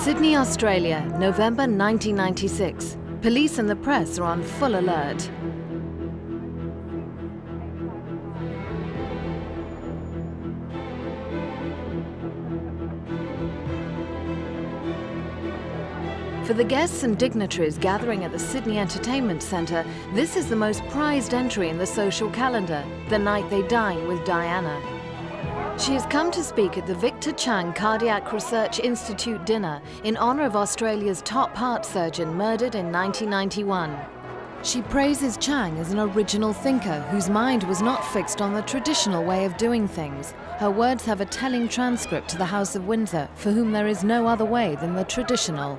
Sydney, Australia, November 1996. Police and the press are on full alert. For the guests and dignitaries gathering at the Sydney Entertainment Centre, this is the most prized entry in the social calendar, the night they dine with Diana. She has come to speak at the Victor Chang Cardiac Research Institute dinner in honour of Australia's top heart surgeon murdered in 1991. She praises Chang as an original thinker whose mind was not fixed on the traditional way of doing things. Her words have a telling transcript to the House of Windsor, for whom there is no other way than the traditional.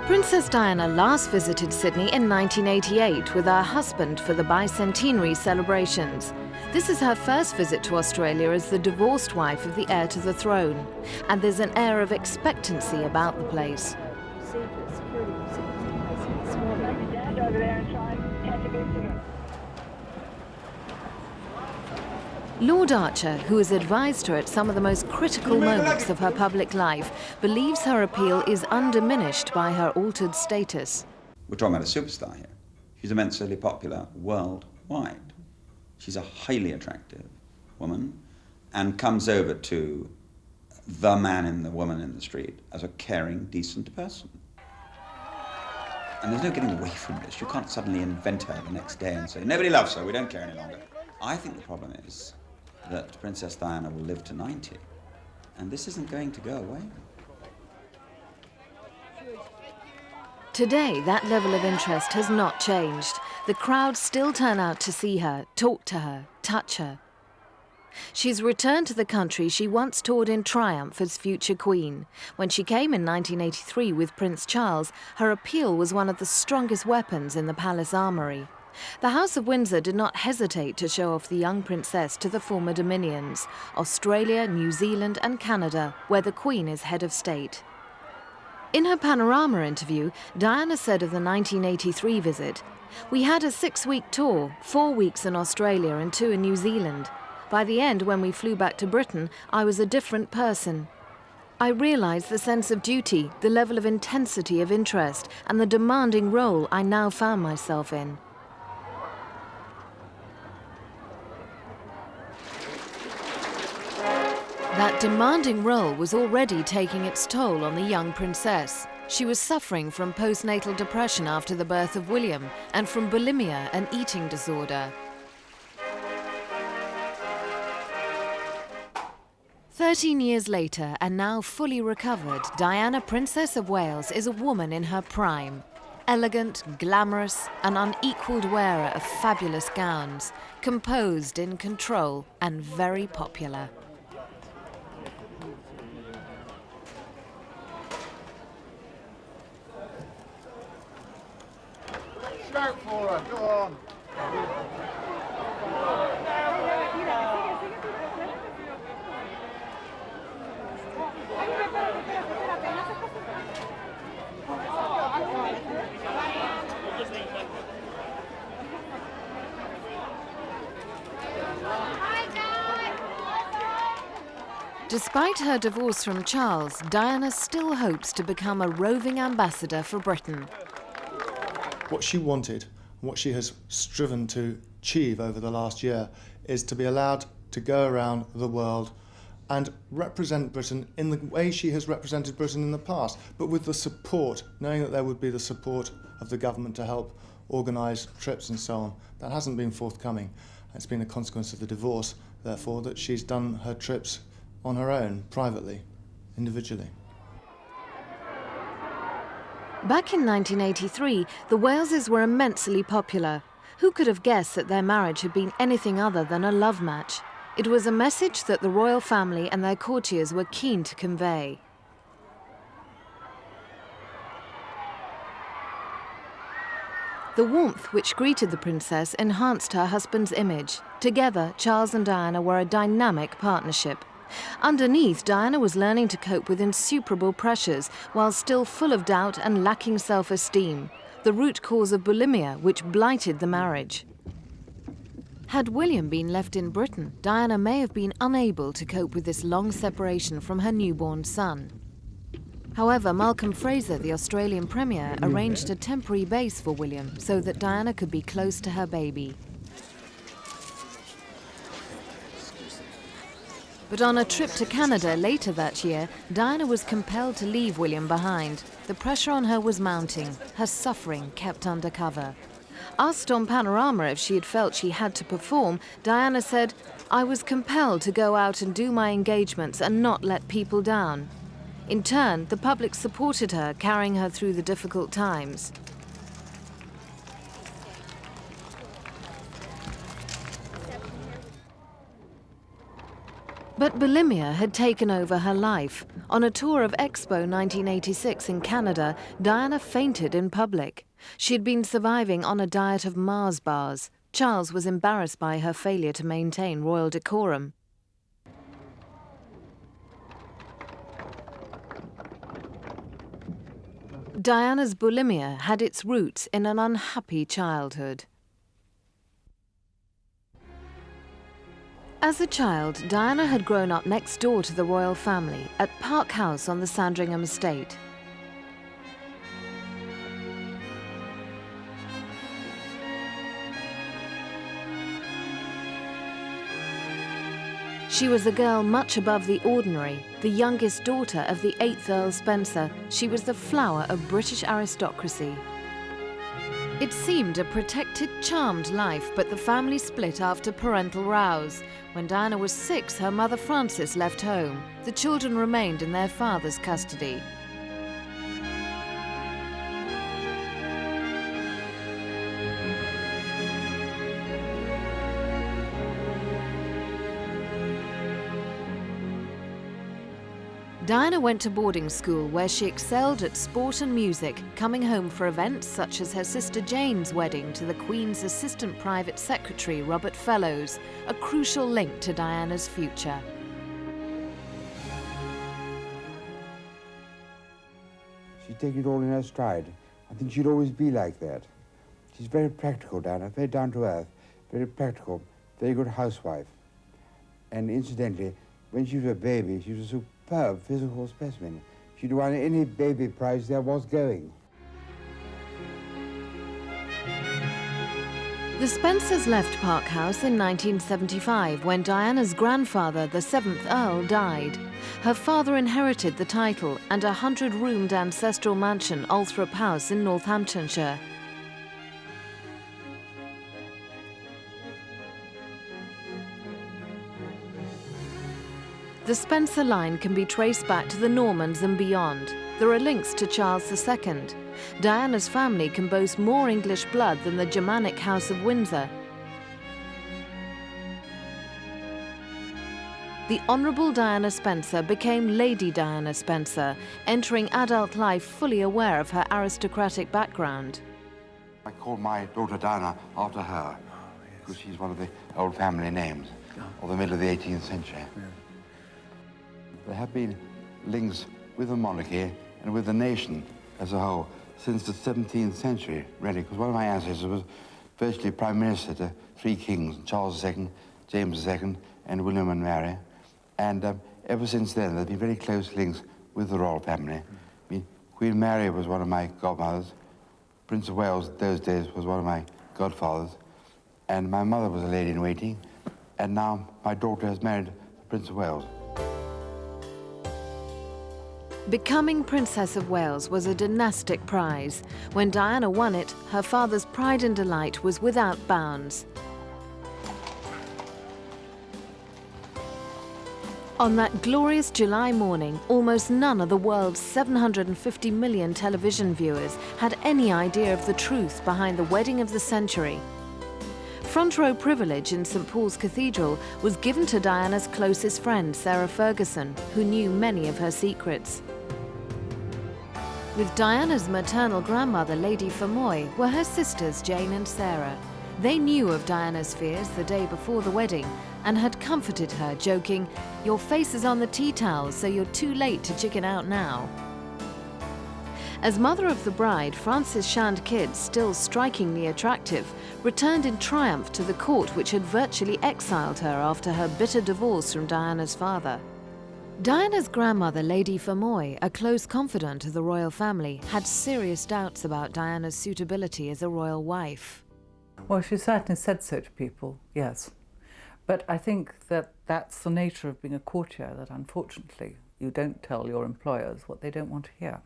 Princess Diana last visited Sydney in 1988 with her husband for the bicentenary celebrations. This is her first visit to Australia as the divorced wife of the heir to the throne, and there's an air of expectancy about the place. Lord Artchur, who has advised her at some of the most critical moments of her public life, believes her appeal is undiminished by her altered status. We're talking about a superstar here. She's immensely popular worldwide. She's a highly attractive woman and comes over to the man and the woman in the street as a caring, decent person. And there's no getting away from this. You can't suddenly invent her the next day and say, nobody loves her, we don't care any longer. I think the problem is that Princess Diana will live to 90, and this isn't going to go away. Today, that level of interest has not changed. The crowds still turn out to see her, talk to her, touch her. She's returned to the country she once toured in triumph as future queen. When she came in 1983 with Prince Charles, her appeal was one of the strongest weapons in the palace armoury. The House of Windsor did not hesitate to show off the young princess to the former dominions, Australia, New Zealand and Canada, where the Queen is head of state. In her Panorama interview, Diana said of the 1983 visit, "We had a 6-week tour, 4 weeks in Australia and 2 in New Zealand. By the end, when we flew back to Britain, I was a different person. I realised the sense of duty, the level of intensity of interest, and the demanding role I now found myself in." That demanding role was already taking its toll on the young princess. She was suffering from postnatal depression after the birth of William and from bulimia, an eating disorder. 13 years later, and now fully recovered, Diana, Princess of Wales, is a woman in her prime. Elegant, glamorous, an unequalled wearer of fabulous gowns, composed, in control, and very popular. Go for her, go on. Despite her divorce from Charles, Diana still hopes to become a roving ambassador for Britain. What she wanted, what she has striven to achieve over the last year, is to be allowed to go around the world and represent Britain in the way she has represented Britain in the past, but with the support, knowing that there would be the support of the government to help organise trips and so on. That hasn't been forthcoming. It's been a consequence of the divorce, therefore, that she's done her trips on her own, privately, individually. Back in 1983, the Waleses were immensely popular. Who could have guessed that their marriage had been anything other than a love match? It was a message that the royal family and their courtiers were keen to convey. The warmth which greeted the princess enhanced her husband's image. Together, Charles and Diana were a dynamic partnership. Underneath, Diana was learning to cope with insuperable pressures while still full of doubt and lacking self-esteem, the root cause of bulimia which blighted the marriage. Had William been left in Britain, Diana may have been unable to cope with this long separation from her newborn son. However, Malcolm Fraser, the Australian Premier, arranged a temporary base for William so that Diana could be close to her baby. But on a trip to Canada later that year, Diana was compelled to leave William behind. The pressure on her was mounting, her suffering kept under cover. Asked on Panorama if she had felt she had to perform, Diana said, "I was compelled to go out and do my engagements and not let people down." In turn, the public supported her, carrying her through the difficult times. But bulimia had taken over her life. On a tour of Expo 1986 in Canada, Diana fainted in public. She had been surviving on a diet of Mars bars. Charles was embarrassed by her failure to maintain royal decorum. Diana's bulimia had its roots in an unhappy childhood. As a child, Diana had grown up next door to the royal family at Park House on the Sandringham estate. She was a girl much above the ordinary, the youngest daughter of the 8th Earl Spencer. She was the flower of British aristocracy. It seemed a protected, charmed life, but the family split after parental rows. When Diana was 6, her mother Frances left home. The children remained in their father's custody. Diana went to boarding school where she excelled at sport and music, coming home for events such as her sister Jane's wedding to the Queen's Assistant Private Secretary Robert Fellows, a crucial link to Diana's future. She'd take it all in her stride. I think she'd always be like that. She's very practical, Diana, very down to earth, very practical, very good housewife. And incidentally, when she was a baby, she was a superb physical specimen. She'd won any baby prize there was going. The Spencers left Park House in 1975 when Diana's grandfather, the 7th Earl, died. Her father inherited the title and a 100-roomed ancestral mansion, Althorp House in Northamptonshire. The Spencer line can be traced back to the Normans and beyond. There are links to Charles II. Diana's family can boast more English blood than the Germanic House of Windsor. The Honourable Diana Spencer became Lady Diana Spencer, entering adult life fully aware of her aristocratic background. I called my daughter Diana after her, because she's one of the old family names of the middle of the 18th century. There have been links with the monarchy and with the nation as a whole since the 17th century, really, because one of my ancestors was virtually Prime Minister to 3 kings, Charles II, James II, and William and Mary. And ever since then, there have been very close links with the royal family. I mean, Queen Mary was one of my godmothers. Prince of Wales, those days, was one of my godfathers. And my mother was a lady-in-waiting. And now my daughter has married the Prince of Wales. Becoming Princess of Wales was a dynastic prize. When Diana won it, her father's pride and delight was without bounds. On that glorious July morning, almost none of the world's 750 million television viewers had any idea of the truth behind the wedding of the century. Front row privilege in St Paul's Cathedral was given to Diana's closest friend, Sarah Ferguson, who knew many of her secrets. With Diana's maternal grandmother, Lady Fermoy, were her sisters Jane and Sarah. They knew of Diana's fears the day before the wedding and had comforted her, joking, "Your face is on the tea towels, so you're too late to chicken out now." As mother of the bride, Frances Shand Kidd, still strikingly attractive, returned in triumph to the court which had virtually exiled her after her bitter divorce from Diana's father. Diana's grandmother, Lady Fermoy, a close confidant of the royal family, had serious doubts about Diana's suitability as a royal wife. Well, she certainly said so to people, yes. But I think that that's the nature of being a courtier, that unfortunately you don't tell your employers what they don't want to hear.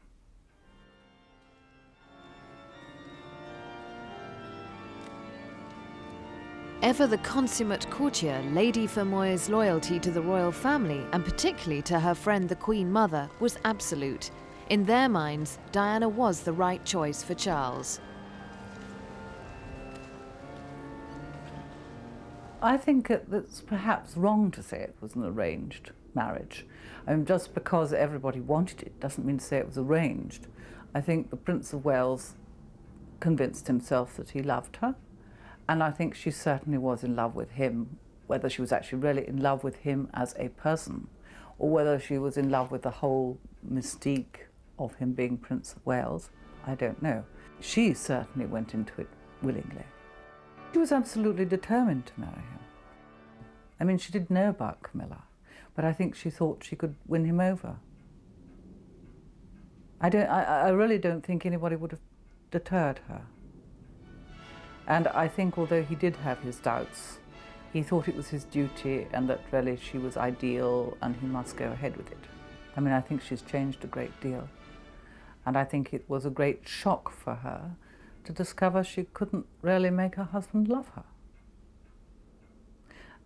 Ever the consummate courtier, Lady Fermoy's loyalty to the royal family, and particularly to her friend the Queen Mother, was absolute. In their minds, Diana was the right choice for Charles. I think it's perhaps wrong to say it was an arranged marriage. I mean, just because everybody wanted it doesn't mean to say it was arranged. I think the Prince of Wales convinced himself that he loved her, and I think she certainly was in love with him. Whether she was actually really in love with him as a person, or whether she was in love with the whole mystique of him being Prince of Wales, I don't know. She certainly went into it willingly. She was absolutely determined to marry him. I mean, she did know about Camilla, but I think she thought she could win him over. I really don't think anybody would have deterred her. And I think although he did have his doubts, he thought it was his duty and that really she was ideal and he must go ahead with it. I mean, I think she's changed a great deal. And I think it was a great shock for her to discover she couldn't really make her husband love her.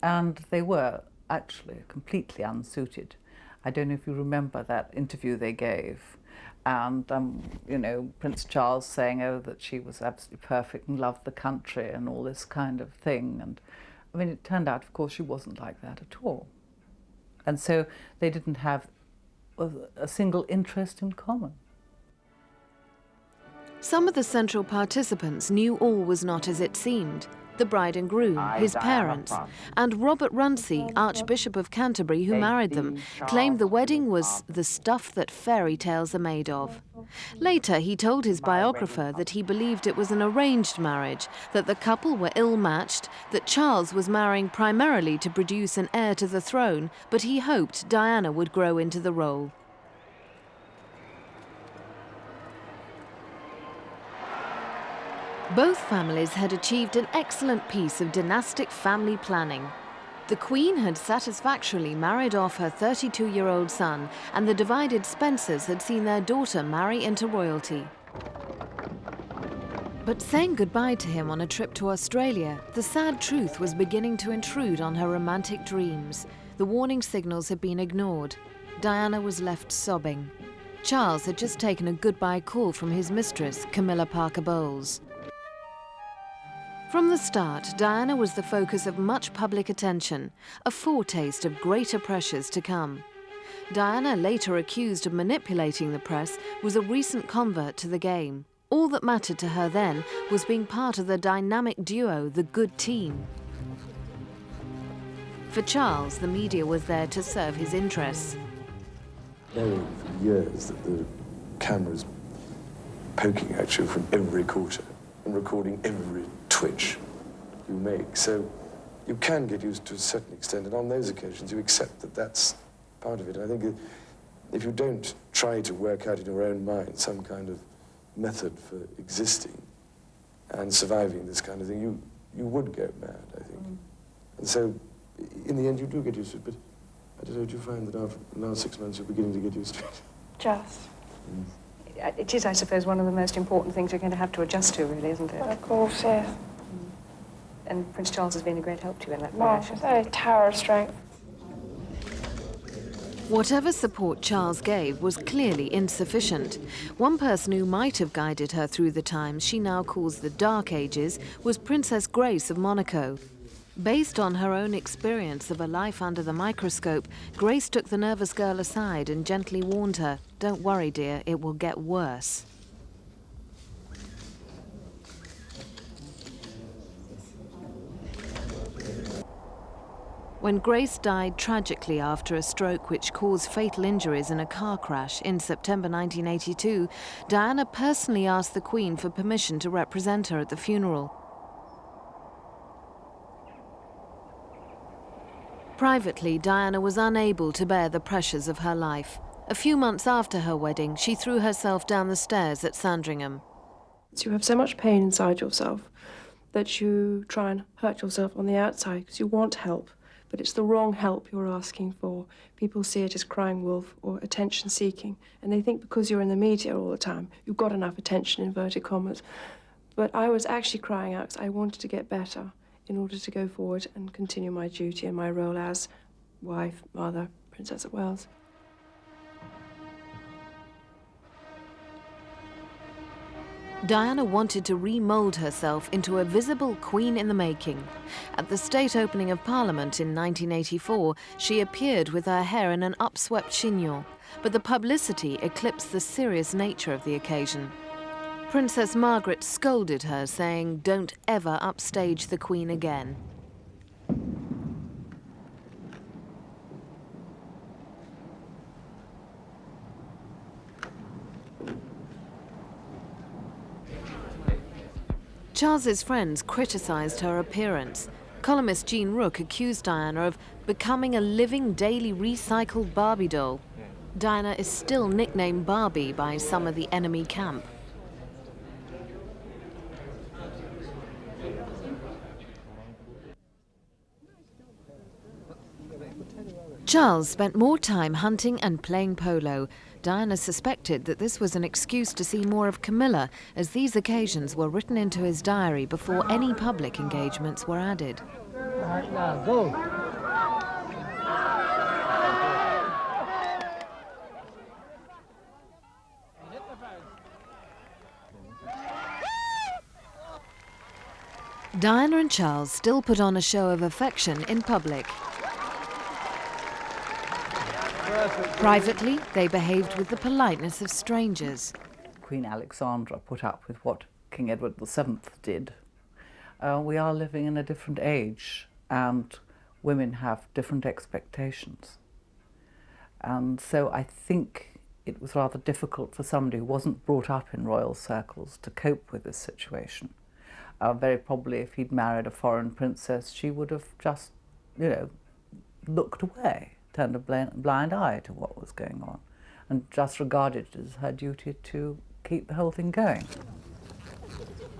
And they were actually completely unsuited. I don't know if you remember that interview they gave. And, you know, Prince Charles saying, oh, that she was absolutely perfect and loved the country and all this kind of thing. And, I mean, it turned out, of course, she wasn't like that at all. And so they didn't have a single interest in common. Some of the central participants knew all was not as it seemed. The bride and groom, his parents, and Robert Runcie, Archbishop of Canterbury, who married them, claimed the wedding was the stuff that fairy tales are made of. Later, he told his biographer that he believed it was an arranged marriage, that the couple were ill-matched, that Charles was marrying primarily to produce an heir to the throne, but he hoped Diana would grow into the role. Both families had achieved an excellent piece of dynastic family planning. The Queen had satisfactorily married off her 32-year-old son, and the divided Spencers had seen their daughter marry into royalty. But saying goodbye to him on a trip to Australia, the sad truth was beginning to intrude on her romantic dreams. The warning signals had been ignored. Diana was left sobbing. Charles had just taken a goodbye call from his mistress, Camilla Parker Bowles. From the start, Diana was the focus of much public attention, a foretaste of greater pressures to come. Diana, later accused of manipulating the press, was a recent convert to the game. All that mattered to her then was being part of the dynamic duo, the good team. For Charles, the media was there to serve his interests. Knowing for years that the camera's poking at you from every quarter and recording every twitch you make. So you can get used to a certain extent, and on those occasions you accept that that's part of it. I think if you don't try to work out in your own mind some kind of method for existing and surviving this kind of thing, you would go mad, I think. And so in the end you do get used to it, but I don't know, do you find that after the last 6 months you're beginning to get used to it? Just. It is, I suppose, one of the most important things you're going to have to adjust to, really, isn't it? Of course, yes. And Prince Charles has been a great help to you in that Well, progression. a tower of strength. Whatever support Charles gave was clearly insufficient. One person who might have guided her through the times she now calls the Dark Ages was Princess Grace of Monaco. Based on her own experience of a life under the microscope, Grace took the nervous girl aside and gently warned her, "Don't worry, dear, it will get worse." When Grace died tragically after a stroke which caused fatal injuries in a car crash in September 1982, Diana personally asked the Queen for permission to represent her at the funeral. Privately, Diana was unable to bear the pressures of her life. A few months after her wedding, she threw herself down the stairs at Sandringham. You have so much pain inside yourself that you try and hurt yourself on the outside because you want help. But it's the wrong help you're asking for. People see it as crying wolf or attention-seeking, and they think because you're in the media all the time, you've got enough attention, inverted commas. But I was actually crying out because I wanted to get better in order to go forward and continue my duty and my role as wife, mother, Princess of Wales. Diana wanted to remould herself into a visible queen in the making. At the state opening of Parliament in 1984, she appeared with her hair in an upswept chignon, but the publicity eclipsed the serious nature of the occasion. Princess Margaret scolded her, saying, "Don't ever upstage the Queen again." Charles's friends criticised her appearance. Columnist Jean Rook accused Diana of becoming a living, daily recycled Barbie doll. Diana is still nicknamed Barbie by some of the enemy camp. Charles spent more time hunting and playing polo. Diana suspected that this was an excuse to see more of Camilla, as these occasions were written into his diary before any public engagements were added. All right, now, go. Diana and Charles still put on a show of affection in public. Privately, they behaved with the politeness of strangers. Queen Alexandra put up with what King Edward VII did. We are living in a different age, and women have different expectations. And so I think it was rather difficult for somebody who wasn't brought up in royal circles to cope with this situation. Very probably if he'd married a foreign princess, she would have just, looked away, turned a blind eye to what was going on, and just regarded it as her duty to keep the whole thing going.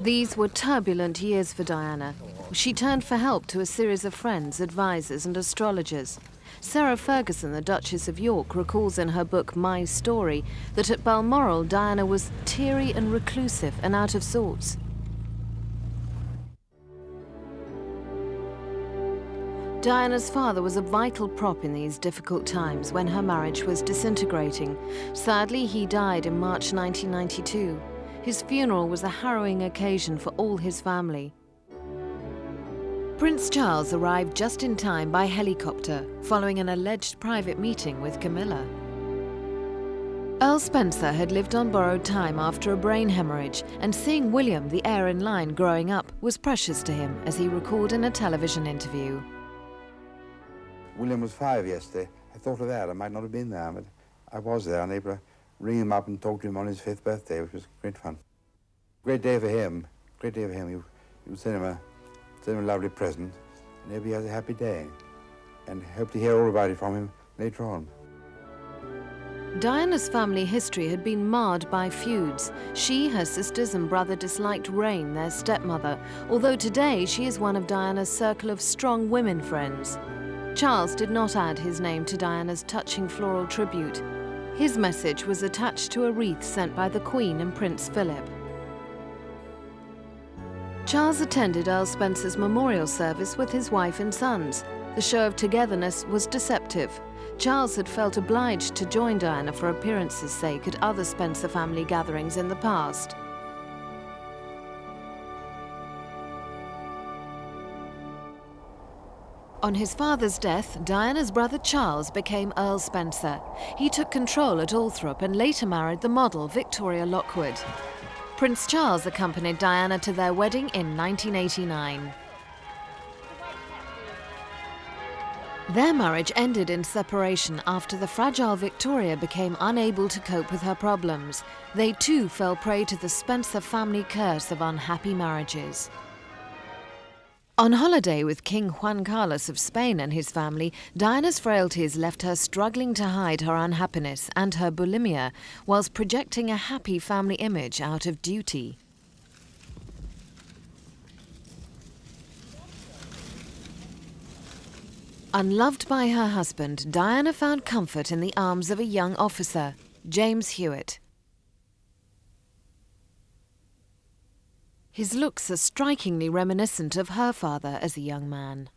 These were turbulent years for Diana. She turned for help to a series of friends, advisors and astrologers. Sarah Ferguson, the Duchess of York, recalls in her book My Story that at Balmoral, Diana was teary and reclusive and out of sorts. Diana's father was a vital prop in these difficult times when her marriage was disintegrating. Sadly, he died in March 1992. His funeral was a harrowing occasion for all his family. Prince Charles arrived just in time by helicopter, following an alleged private meeting with Camilla. Earl Spencer had lived on borrowed time after a brain hemorrhage, and seeing William, the heir in line, growing up was precious to him, as he recalled in a television interview. William was 5 yesterday. I thought of that. I might not have been there, but I was there and able to ring him up and talk to him on his 5th birthday, which was great fun. Great day for him. Great day for him. You would send him a lovely present, and maybe he has a happy day. And hope to hear all about it from him later on. Diana's family history had been marred by feuds. She, her sisters and brother disliked Rain, their stepmother, although today she is one of Diana's circle of strong women friends. Charles did not add his name to Diana's touching floral tribute. His message was attached to a wreath sent by the Queen and Prince Philip. Charles attended Earl Spencer's memorial service with his wife and sons. The show of togetherness was deceptive. Charles had felt obliged to join Diana for appearances' sake at other Spencer family gatherings in the past. On his father's death, Diana's brother Charles became Earl Spencer. He took control at Althorp and later married the model Victoria Lockwood. Prince Charles accompanied Diana to their wedding in 1989. Their marriage ended in separation after the fragile Victoria became unable to cope with her problems. They too fell prey to the Spencer family curse of unhappy marriages. On holiday with King Juan Carlos of Spain and his family, Diana's frailties left her struggling to hide her unhappiness and her bulimia, whilst projecting a happy family image out of duty. Unloved by her husband, Diana found comfort in the arms of a young officer, James Hewitt. His looks are strikingly reminiscent of her father as a young man.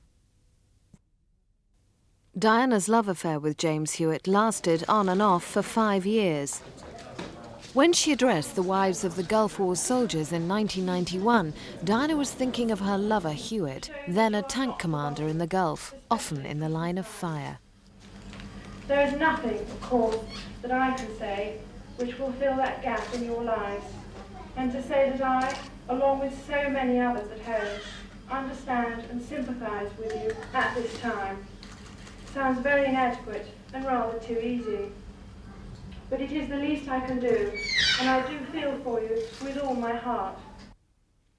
Diana's love affair with James Hewitt lasted on and off for 5 years. When she addressed the wives of the Gulf War soldiers in 1991, Diana was thinking of her lover Hewitt, then a tank commander in the Gulf, often in the line of fire. There is nothing, of course, that I can say which will fill that gap in your lives. And to say that I, along with so many others at home, understand and sympathise with you at this time sounds very inadequate and rather too easy. But it is the least I can do, and I do feel for you with all my heart.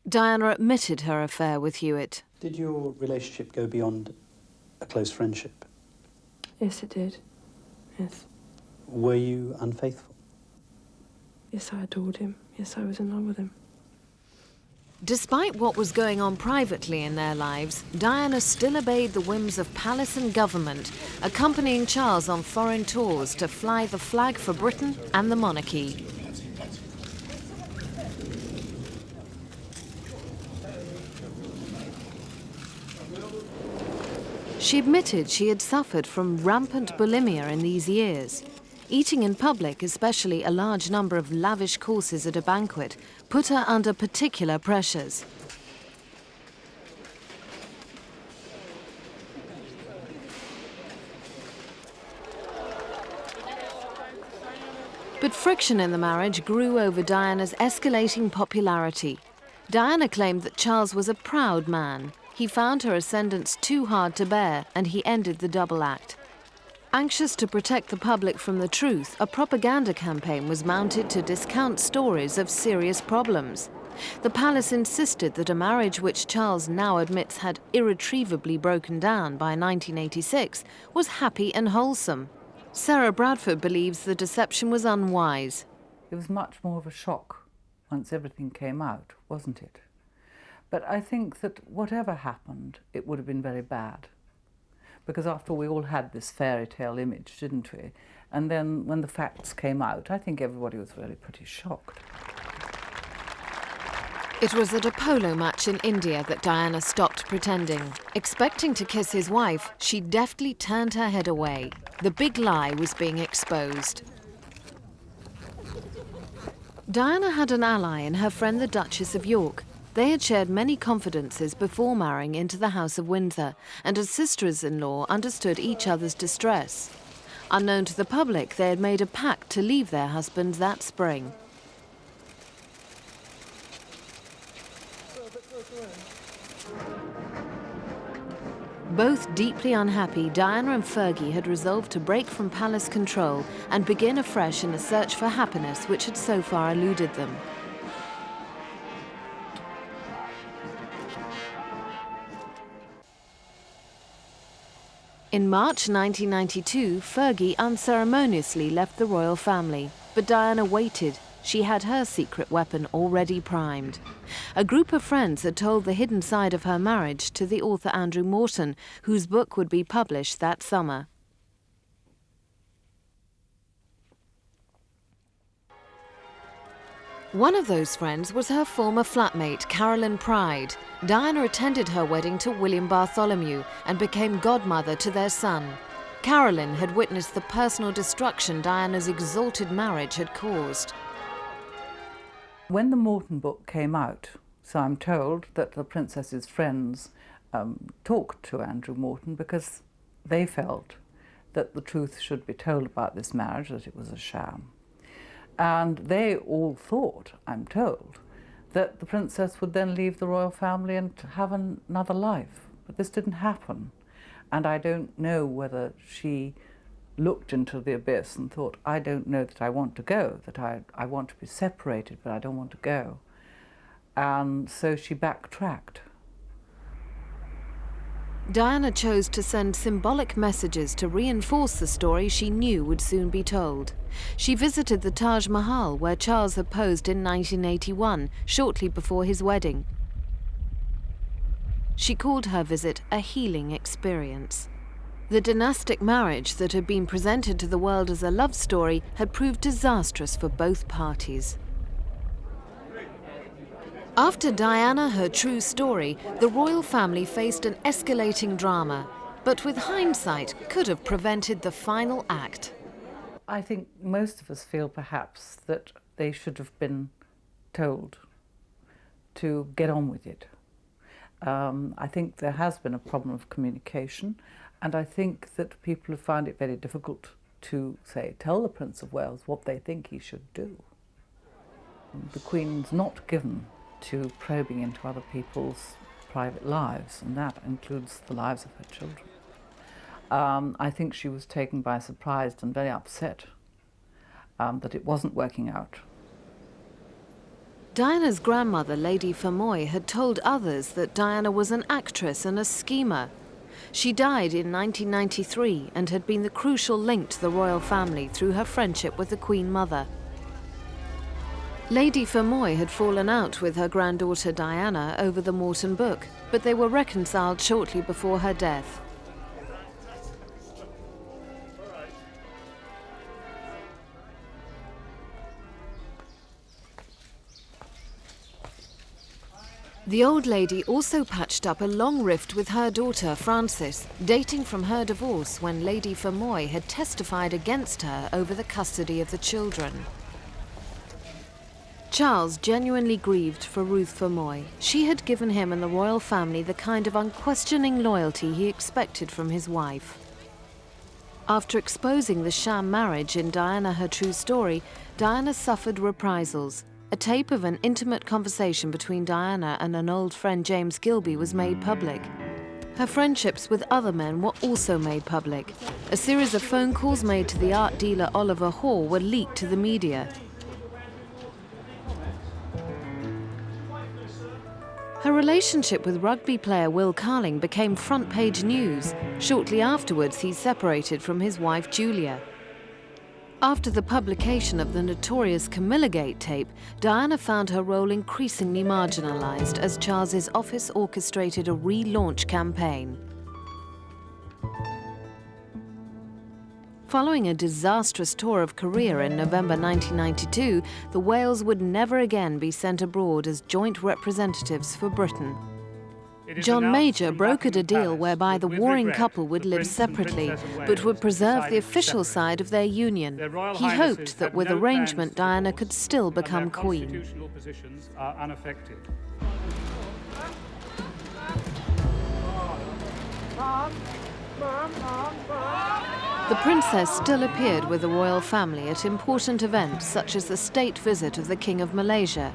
Diana admitted her affair with Hewitt. Did your relationship go beyond a close friendship? Yes, it did. Yes. Were you unfaithful? Yes, I adored him. Yes, I was in love with him. Despite what was going on privately in their lives, Diana still obeyed the whims of palace and government, accompanying Charles on foreign tours to fly the flag for Britain and the monarchy. She admitted she had suffered from rampant bulimia in these years. Eating in public, especially a large number of lavish courses at a banquet, put her under particular pressures. But friction in the marriage grew over Diana's escalating popularity. Diana claimed that Charles was a proud man. He found her ascendance too hard to bear, and he ended the double act. Anxious to protect the public from the truth, a propaganda campaign was mounted to discount stories of serious problems. The palace insisted that a marriage which Charles now admits had irretrievably broken down by 1986 was happy and wholesome. Sarah Bradford believes the deception was unwise. It was much more of a shock once everything came out, wasn't it? But I think that whatever happened, it would have been very bad. Because after all, we all had this fairy tale image, didn't we? And then when the facts came out, I think everybody was really pretty shocked. It was at a polo match in India that Diana stopped pretending. Expecting to kiss his wife, she deftly turned her head away. The big lie was being exposed. Diana had an ally in her friend the Duchess of York. They had shared many confidences before marrying into the House of Windsor, and as sisters-in-law understood each other's distress. Unknown to the public, they had made a pact to leave their husbands that spring. Both deeply unhappy, Diana and Fergie had resolved to break from palace control and begin afresh in a search for happiness which had so far eluded them. In March 1992, Fergie unceremoniously left the royal family, but Diana waited. She had her secret weapon already primed. A group of friends had told the hidden side of her marriage to the author Andrew Morton, whose book would be published that summer. One of those friends was her former flatmate, Carolyn Pride. Diana attended her wedding to William Bartholomew and became godmother to their son. Carolyn had witnessed the personal destruction Diana's exalted marriage had caused. When the Morton book came out, so I'm told that the princess's friends talked to Andrew Morton because they felt that the truth should be told about this marriage, that it was a sham. And they all thought, I'm told, that the princess would then leave the royal family and have another life. But this didn't happen. And I don't know whether she looked into the abyss and thought, I don't know that I want to go, that I want to be separated, but I don't want to go. And so she backtracked. Diana chose to send symbolic messages to reinforce the story she knew would soon be told. She visited the Taj Mahal, where Charles had posed in 1981, shortly before his wedding. She called her visit a healing experience. The dynastic marriage that had been presented to the world as a love story had proved disastrous for both parties. After Diana, her true story, the royal family faced an escalating drama, but with hindsight could have prevented the final act. I think most of us feel perhaps that they should have been told to get on with it. I think there has been a problem of communication, and I think that people have found it very difficult to, say, tell the Prince of Wales what they think he should do. The Queen's not given to probing into other people's private lives, and that includes the lives of her children. I think she was taken by surprise and very upset that it wasn't working out. Diana's grandmother, Lady Fermoy, had told others that Diana was an actress and a schemer. She died in 1993 and had been the crucial link to the royal family through her friendship with the Queen Mother. Lady Fermoy had fallen out with her granddaughter Diana over the Morton book, but they were reconciled shortly before her death. The old lady also patched up a long rift with her daughter, Frances, dating from her divorce when Lady Fermoy had testified against her over the custody of the children. Charles genuinely grieved for Ruth Fermoy. She had given him and the royal family the kind of unquestioning loyalty he expected from his wife. After exposing the sham marriage in Diana, Her True Story, Diana suffered reprisals. A tape of an intimate conversation between Diana and an old friend, James Gilby, was made public. Her friendships with other men were also made public. A series of phone calls made to the art dealer Oliver Hall were leaked to the media. Her relationship with rugby player Will Carling became front-page news. Shortly afterwards, he separated from his wife Julia. After the publication of the notorious Camillagate tape, Diana found her role increasingly marginalised as Charles's office orchestrated a relaunch campaign. Following a disastrous tour of Korea in November 1992, the Wales would never again be sent abroad as joint representatives for Britain. John Major brokered a deal whereby the warring couple would live separately, but would preserve the official side of their union. He hoped that with arrangement, Diana could still become queen. The princess still appeared with the royal family at important events such as the state visit of the King of Malaysia.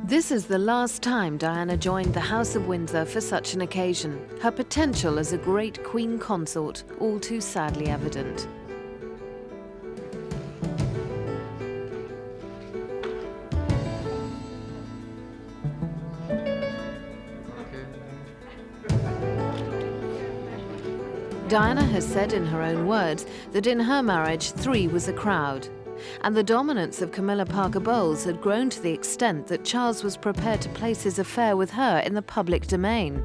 This is the last time Diana joined the House of Windsor for such an occasion. Her potential as a great queen consort, all too sadly evident. Diana has said in her own words that in her marriage 3 was a crowd. And the dominance of Camilla Parker Bowles had grown to the extent that Charles was prepared to place his affair with her in the public domain.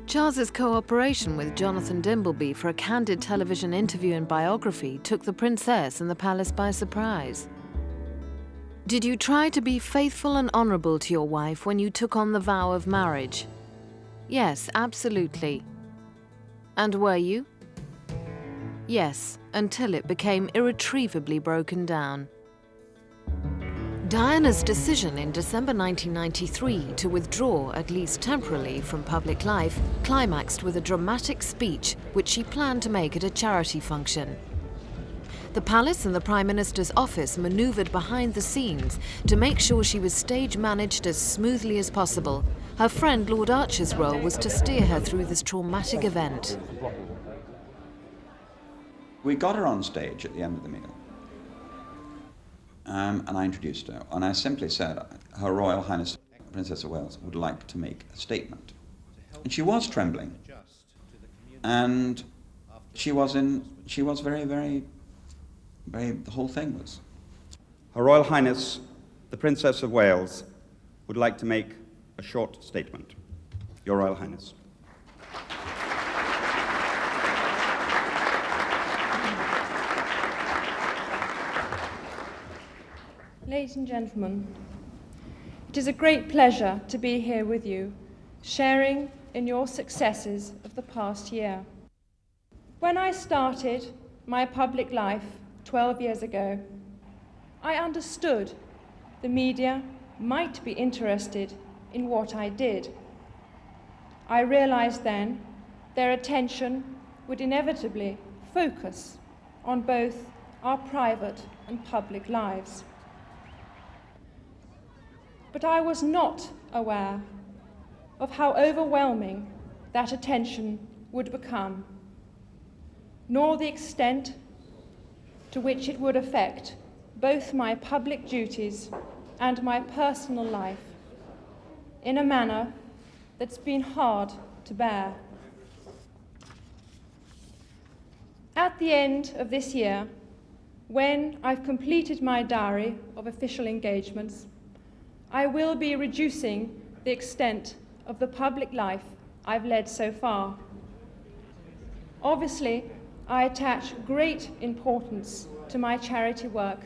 Charles's cooperation with Jonathan Dimbleby for a candid television interview and biography took the princess and the palace by surprise. Did you try to be faithful and honourable to your wife when you took on the vow of marriage? Yes, absolutely. And were you? Yes, until it became irretrievably broken down. Diana's decision in December 1993 to withdraw, at least temporarily, from public life climaxed with a dramatic speech which she planned to make at a charity function. The palace and the Prime Minister's office manoeuvred behind the scenes to make sure she was stage managed as smoothly as possible. Her friend Lord Archer's role was to steer her through this traumatic event. We got her on stage at the end of the meal. And I introduced her, and I simply said, Her Royal Highness Princess of Wales would like to make a statement. And she was trembling. And she was very, very, very, the whole thing was. Her Royal Highness, the Princess of Wales, would like to make a short statement. Your Royal Highness. Ladies and gentlemen, it is a great pleasure to be here with you, sharing in your successes of the past year. When I started my public life 12 years ago, I understood the media might be interested in what I did. I realized then their attention would inevitably focus on both our private and public lives. But I was not aware of how overwhelming that attention would become, nor the extent to which it would affect both my public duties and my personal life in a manner that's been hard to bear. At the end of this year, when I've completed my diary of official engagements, I will be reducing the extent of the public life I've led so far. Obviously, I attach great importance to my charity work,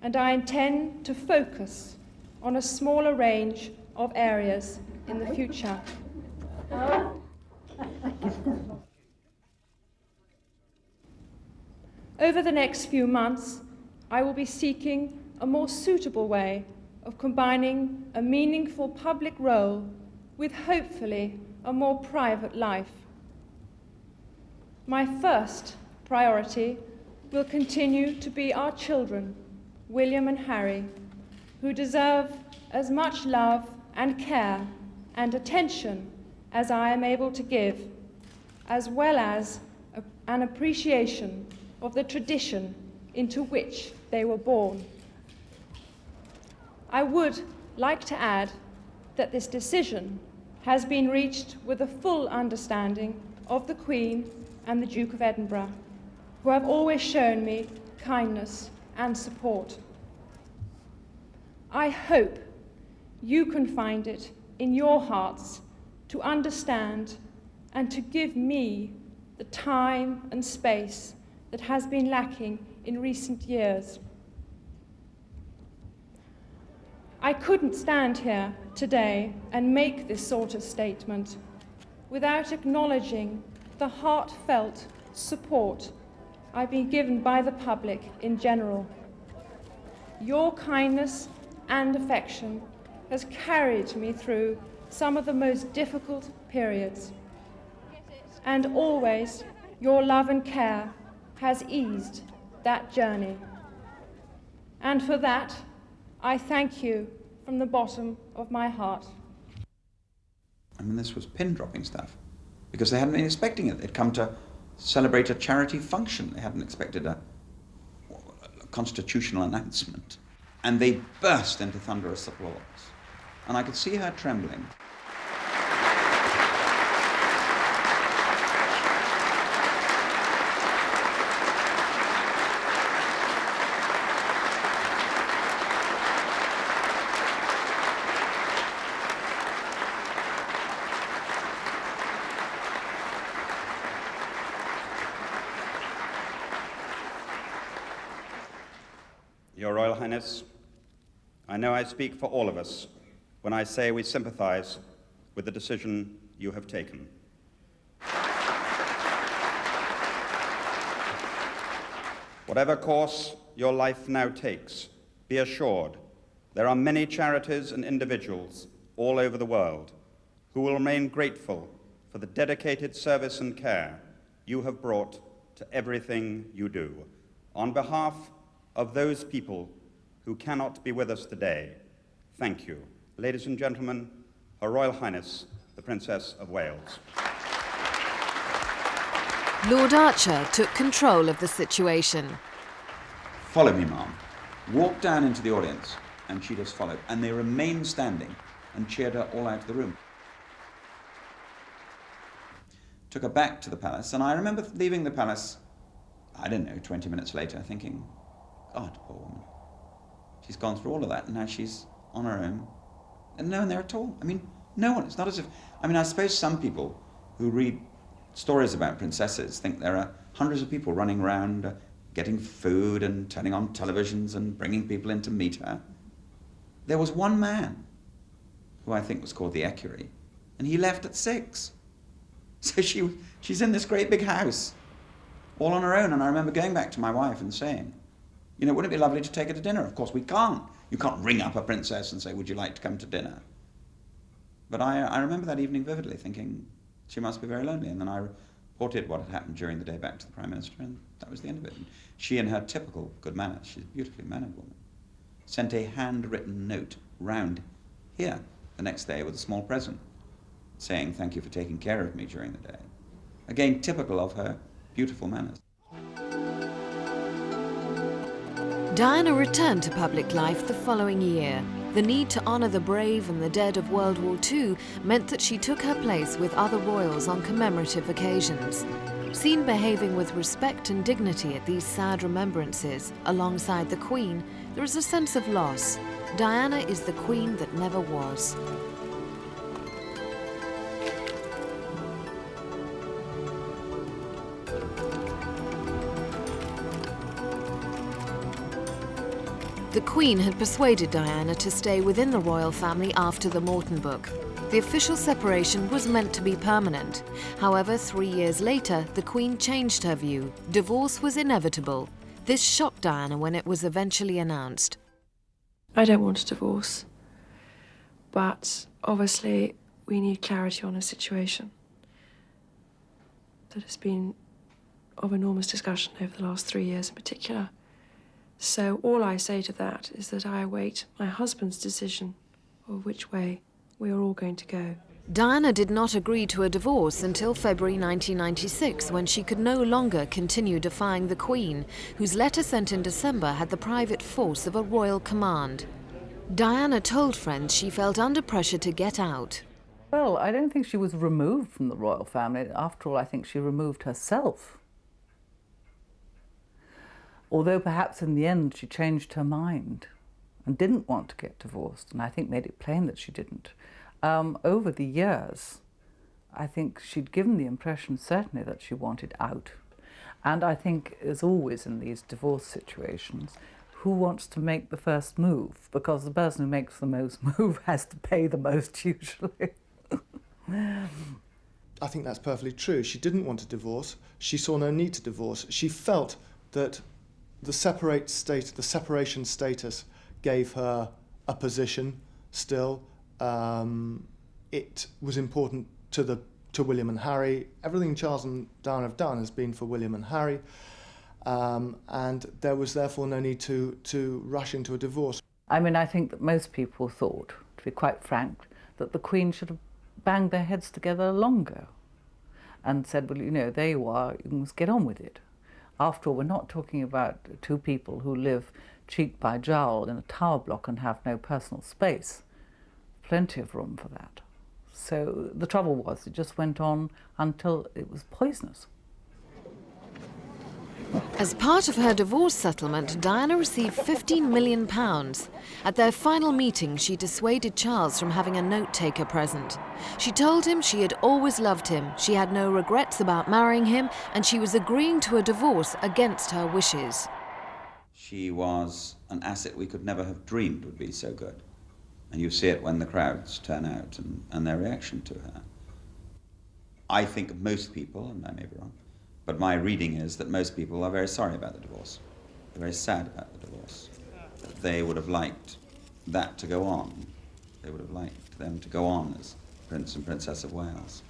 and I intend to focus on a smaller range of areas in the future. Over the next few months, I will be seeking a more suitable way of combining a meaningful public role with hopefully a more private life. My first priority will continue to be our children, William and Harry, who deserve as much love and care and attention as I am able to give, as well as an appreciation of the tradition into which they were born. I would like to add that this decision has been reached with a full understanding of the Queen and the Duke of Edinburgh, who have always shown me kindness and support. I hope you can find it in your hearts to understand and to give me the time and space that has been lacking in recent years. I couldn't stand here today and make this sort of statement without acknowledging the heartfelt support I've been given by the public in general. Your kindness and affection has carried me through some of the most difficult periods, and always your love and care has eased that journey. And for that, I thank you from the bottom of my heart. I mean, this was pin-dropping stuff, because they hadn't been expecting it. They'd come to celebrate a charity function. They hadn't expected a constitutional announcement. And they burst into thunderous applause. And I could see her trembling. Your Royal Highness, I know I speak for all of us when I say we sympathize with the decision you have taken. Whatever course your life now takes, be assured there are many charities and individuals all over the world who will remain grateful for the dedicated service and care you have brought to everything you do. On behalf of those people who cannot be with us today, thank you. Ladies and gentlemen, Her Royal Highness, the Princess of Wales. Lord Archer took control of the situation. Follow me, ma'am. Walked down into the audience, and she just followed. And they remained standing and cheered her all out of the room. Took her back to the palace, and I remember leaving the palace, I don't know, 20 minutes later, thinking, God, poor woman. She's gone through all of that, and now she's on her own. And no one there at all. I mean, no one. It's not as if... I mean, I suppose some people who read stories about princesses think there are hundreds of people running around getting food and turning on televisions and bringing people in to meet her. There was one man, who I think was called the Equerry, and he left at 6. So she's in this great big house, all on her own. And I remember going back to my wife and saying, you know, wouldn't it be lovely to take her to dinner? Of course we can't. You can't ring up a princess and say, would you like to come to dinner? But I remember that evening vividly, thinking she must be very lonely. And then I reported what had happened during the day back to the Prime Minister, and that was the end of it. And she, in her typical good manners, she's a beautifully mannered woman, sent a handwritten note round here the next day with a small present, saying thank you for taking care of me during the day. Again, typical of her beautiful manners. Diana returned to public life the following year. The need to honour the brave and the dead of World War II meant that she took her place with other royals on commemorative occasions. Seen behaving with respect and dignity at these sad remembrances, alongside the Queen, there is a sense of loss. Diana is the Queen that never was. The Queen had persuaded Diana to stay within the royal family after the Morton book. The official separation was meant to be permanent. However, 3 years later, the Queen changed her view. Divorce was inevitable. This shocked Diana when it was eventually announced. I don't want a divorce, but obviously we need clarity on a situation that has been of enormous discussion over the last 3 years in particular. So all I say to that is that I await my husband's decision of which way we are all going to go. Diana did not agree to a divorce until February 1996, when she could no longer continue defying the Queen, whose letter sent in December had the private force of a royal command. Diana told friends she felt under pressure to get out. Well, I don't think she was removed from the royal family. After all, I think she removed herself. Although perhaps in the end she changed her mind and didn't want to get divorced, and I think made it plain that she didn't. Over the years, I think she'd given the impression certainly that she wanted out. And I think, as always in these divorce situations, who wants to make the first move? Because the person who makes the most move has to pay the most usually. I think that's perfectly true. She didn't want a divorce. She saw no need to divorce. She felt that the separation status gave her a position still. It was important to William and Harry. Everything Charles and Diana have done has been for William and Harry, and there was therefore no need to rush into a divorce. I mean, I think that most people thought, to be quite frank, that the Queen should have banged their heads together long ago and said, well, you know, there you are, you must get on with it. After all, we're not talking about two people who live cheek by jowl in a tower block and have no personal space. Plenty of room for that. So the trouble was, it just went on until it was poisonous. As part of her divorce settlement, Diana received £15 million. At their final meeting, she dissuaded Charles from having a note-taker present. She told him she had always loved him, she had no regrets about marrying him, and she was agreeing to a divorce against her wishes. She was an asset we could never have dreamed would be so good. And you see it when the crowds turn out and their reaction to her. I think most people, and I may be wrong, but my reading is that most people are very sorry about the divorce. They're very sad about the divorce. That they would have liked that to go on. They would have liked them to go on as Prince and Princess of Wales.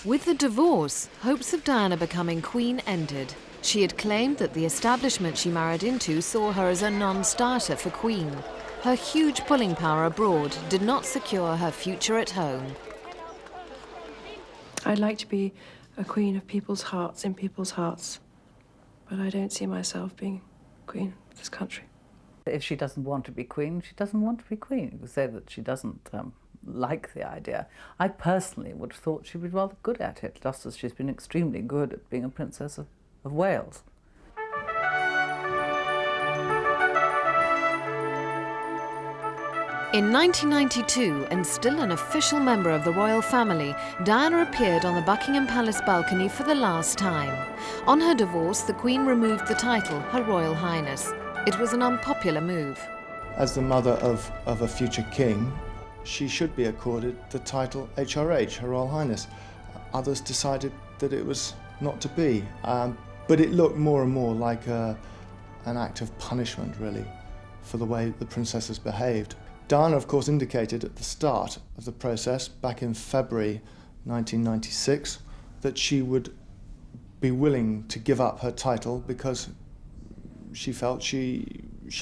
With the divorce, hopes of Diana becoming Queen ended. She had claimed that the establishment she married into saw her as a non-starter for Queen. Her huge pulling power abroad did not secure her future at home. I'd like to be a queen of people's hearts, in people's hearts. But I don't see myself being queen of this country. If she doesn't want to be queen, she doesn't want to be queen. You could say that she doesn't like the idea. I personally would have thought she'd be rather good at it, just as she's been extremely good at being a princess of Wales. In 1992, and still an official member of the royal family, Diana appeared on the Buckingham Palace balcony for the last time. On her divorce, the Queen removed the title, Her Royal Highness. It was an unpopular move. As the mother of a future king, she should be accorded the title HRH, Her Royal Highness. Others decided that it was not to be, but it looked more and more like an act of punishment, really, for the way the princesses behaved. Diana, of course, indicated at the start of the process, back in February 1996, that she would be willing to give up her title because she felt she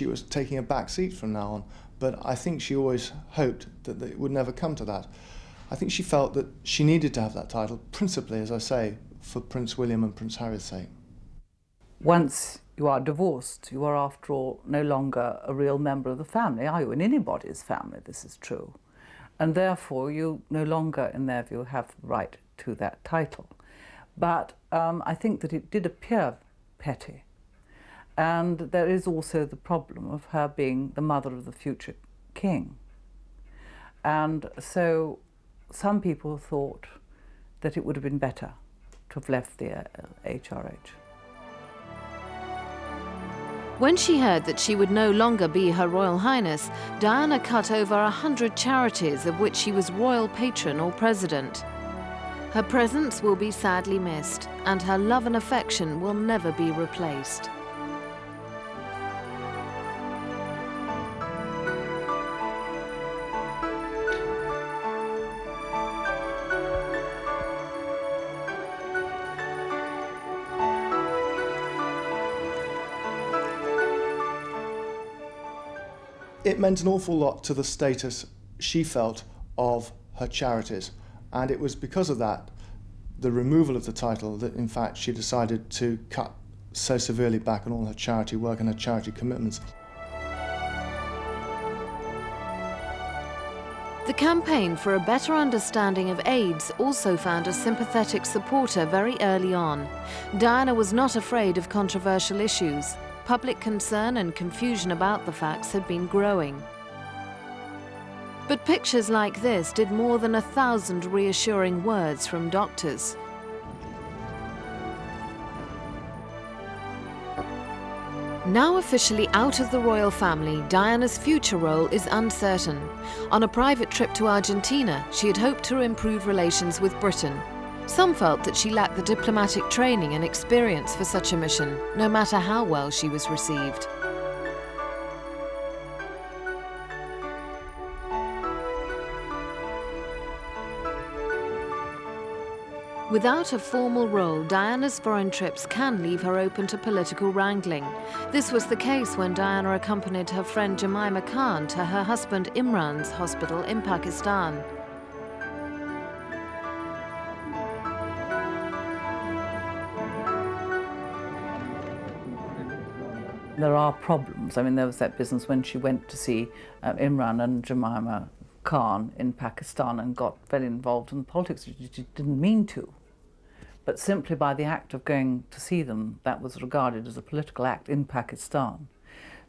was taking a back seat from now on. But I think she always hoped that it would never come to that. I think she felt that she needed to have that title, principally, as I say, for Prince William and Prince Harry's sake. Once you are divorced, you are, after all, no longer a real member of the family, are you? In anybody's family, this is true. And therefore, you no longer, in their view, have the right to that title. But I think that it did appear petty. And there is also the problem of her being the mother of the future king. And so some people thought that it would have been better to have left the HRH. When she heard that she would no longer be Her Royal Highness, Diana cut over 100 charities of which she was royal patron or president. Her presence will be sadly missed, and her love and affection will never be replaced. It meant an awful lot to the status she felt of her charities, and it was because of that, the removal of the title, that in fact she decided to cut so severely back on all her charity work and her charity commitments. The campaign for a better understanding of AIDS also found a sympathetic supporter very early on. Diana was not afraid of controversial issues. Public concern and confusion about the facts had been growing. But pictures like this did more than 1,000 reassuring words from doctors. Now officially out of the royal family, Diana's future role is uncertain. On a private trip to Argentina, she had hoped to improve relations with Britain. Some felt that she lacked the diplomatic training and experience for such a mission, no matter how well she was received. Without a formal role, Diana's foreign trips can leave her open to political wrangling. This was the case when Diana accompanied her friend Jemima Khan to her husband Imran's hospital in Pakistan. There are problems. I mean, there was that business when she went to see Imran and Jemima Khan in Pakistan and got very involved in politics. She didn't mean to. But simply by the act of going to see them, that was regarded as a political act in Pakistan.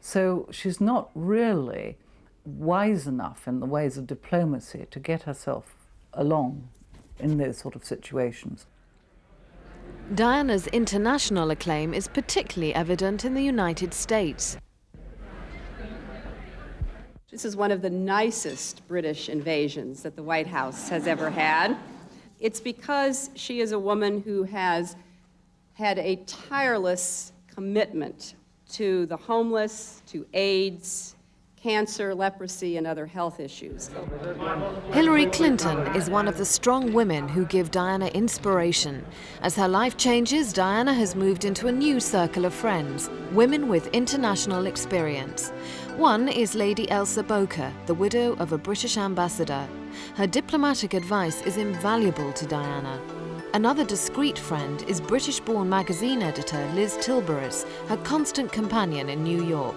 So she's not really wise enough in the ways of diplomacy to get herself along in those sort of situations. Diana's international acclaim is particularly evident in the United States. This is one of the nicest British invasions that the White House has ever had. It's because she is a woman who has had a tireless commitment to the homeless, to AIDS, cancer, leprosy, and other health issues. Hillary Clinton is one of the strong women who give Diana inspiration. As her life changes, Diana has moved into a new circle of friends, women with international experience. One is Lady Elsa Boker, the widow of a British ambassador. Her diplomatic advice is invaluable to Diana. Another discreet friend is British-born magazine editor Liz Tilburis, her constant companion in New York.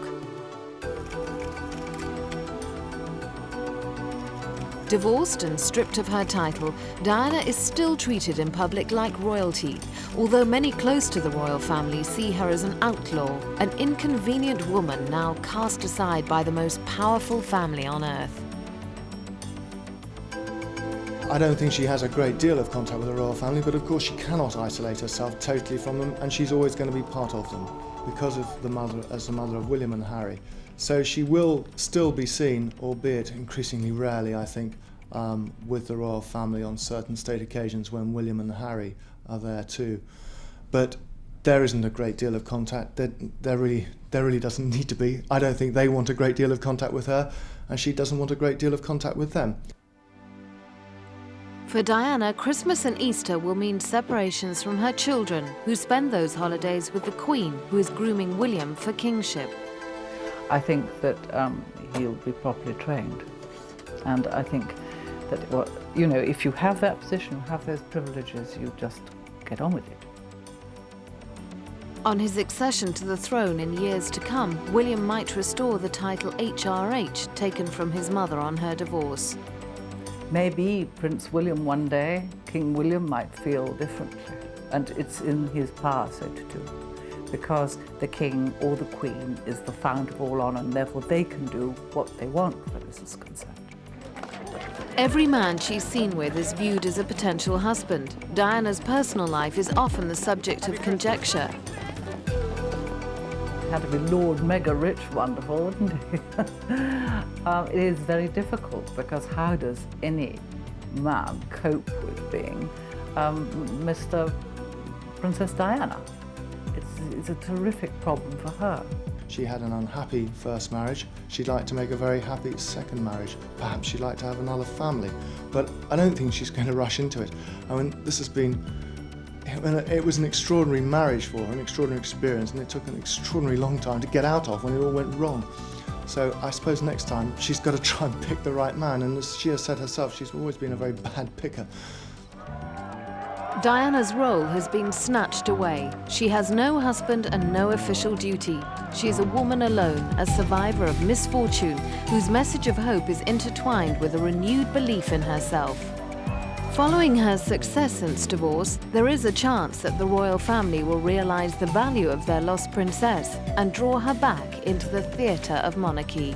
Divorced and stripped of her title, Diana is still treated in public like royalty, although many close to the royal family see her as an outlaw, an inconvenient woman now cast aside by the most powerful family on earth. I don't think she has a great deal of contact with the royal family, but of course she cannot isolate herself totally from them, and she's always going to be part of them because of the mother of William and Harry. So she will still be seen, albeit increasingly rarely, I think, with the royal family on certain state occasions when William and Harry are there too. But there isn't a great deal of contact. There really doesn't need to be. I don't think they want a great deal of contact with her, and she doesn't want a great deal of contact with them. For Diana, Christmas and Easter will mean separations from her children, who spend those holidays with the Queen, who is grooming William for kingship. I think that he'll be properly trained. And I think that, well, you know, if you have that position, you have those privileges, you just get on with it. On his accession to the throne in years to come, William might restore the title HRH taken from his mother on her divorce. Maybe Prince William one day, King William might feel differently, and it's in his power so to do, because the king or the queen is the fount of all honour, and therefore they can do what they want where this is concerned. Every man she's seen with is viewed as a potential husband. Diana's personal life is often the subject of conjecture. Had to be Lord Mega Rich wonderful, wouldn't he? It is very difficult, because how does any man cope with being Mr. Princess Diana? It's a terrific problem for her. She had an unhappy first marriage. She'd like to make a very happy second marriage. Perhaps she'd like to have another family. But I don't think she's going to rush into it. I mean, this has been... It was an extraordinary marriage for her, an extraordinary experience, and it took an extraordinarily long time to get out of when it all went wrong. So I suppose next time she's got to try and pick the right man, and as she has said herself, she's always been a very bad picker. Diana's role has been snatched away. She has no husband and no official duty. She is a woman alone, a survivor of misfortune, whose message of hope is intertwined with a renewed belief in herself. Following her success since divorce, there is a chance that the royal family will realise the value of their lost princess and draw her back into the theatre of monarchy.